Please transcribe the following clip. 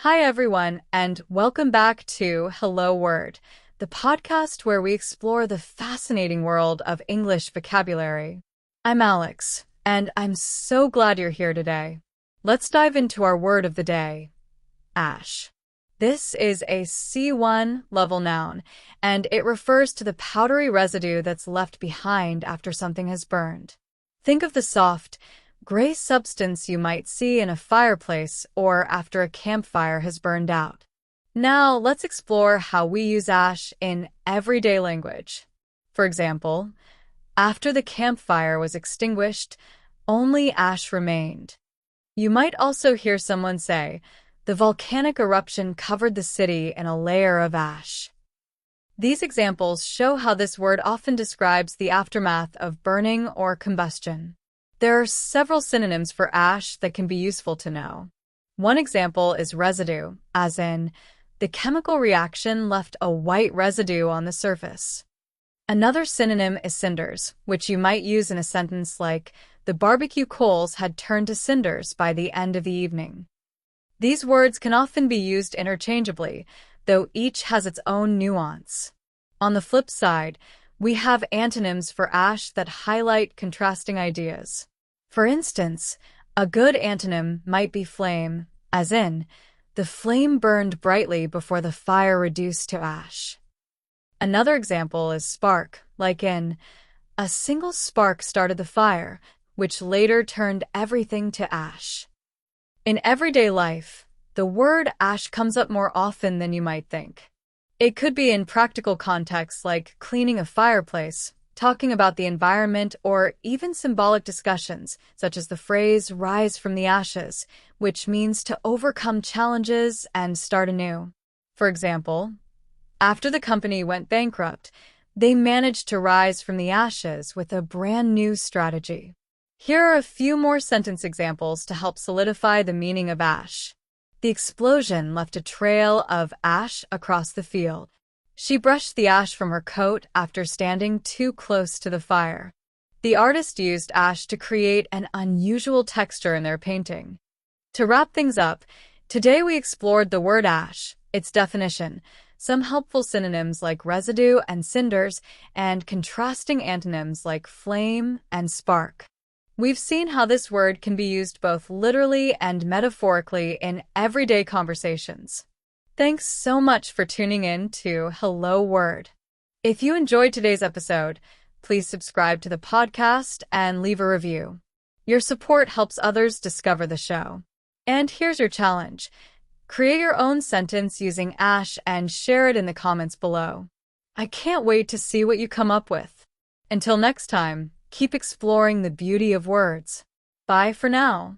Hi, everyone, and welcome back to Hello Word, the podcast where we explore the fascinating world of English vocabulary. I'm Alex, and I'm so glad you're here today. Let's dive into our word of the day, ash. This is a C1 level noun, and it refers to the powdery residue that's left behind after something has burned. Think of the soft, gray substance you might see in a fireplace or after a campfire has burned out. Now, let's explore how we use ash in everyday language. For example, after the campfire was extinguished, only ash remained. You might also hear someone say, the volcanic eruption covered the city in a layer of ash. These examples show how this word often describes the aftermath of burning or combustion. There are several synonyms for ash that can be useful to know. One example is residue, as in, the chemical reaction left a white residue on the surface. Another synonym is cinders, which you might use in a sentence like, the barbecue coals had turned to cinders by the end of the evening. These words can often be used interchangeably, though each has its own nuance. On the flip side, we have antonyms for ash that highlight contrasting ideas. For instance, a good antonym might be flame, as in, the flame burned brightly before the fire reduced to ash. Another example is spark, like in, a single spark started the fire, which later turned everything to ash. In everyday life, the word ash comes up more often than you might think. It could be in practical contexts like cleaning a fireplace, talking about the environment, or even symbolic discussions, such as the phrase rise from the ashes, which means to overcome challenges and start anew. For example, after the company went bankrupt, they managed to rise from the ashes with a brand new strategy. Here are a few more sentence examples to help solidify the meaning of ash. The explosion left a trail of ash across the field. She brushed the ash from her coat after standing too close to the fire. The artist used ash to create an unusual texture in their painting. To wrap things up, today we explored the word ash, its definition, some helpful synonyms like residue and cinders, and contrasting antonyms like flame and spark. We've seen how this word can be used both literally and metaphorically in everyday conversations. Thanks so much for tuning in to Hello Word. If you enjoyed today's episode, please subscribe to the podcast and leave a review. Your support helps others discover the show. And here's your challenge. Create your own sentence using ash and share it in the comments below. I can't wait to see what you come up with. Until next time, keep exploring the beauty of words. Bye for now.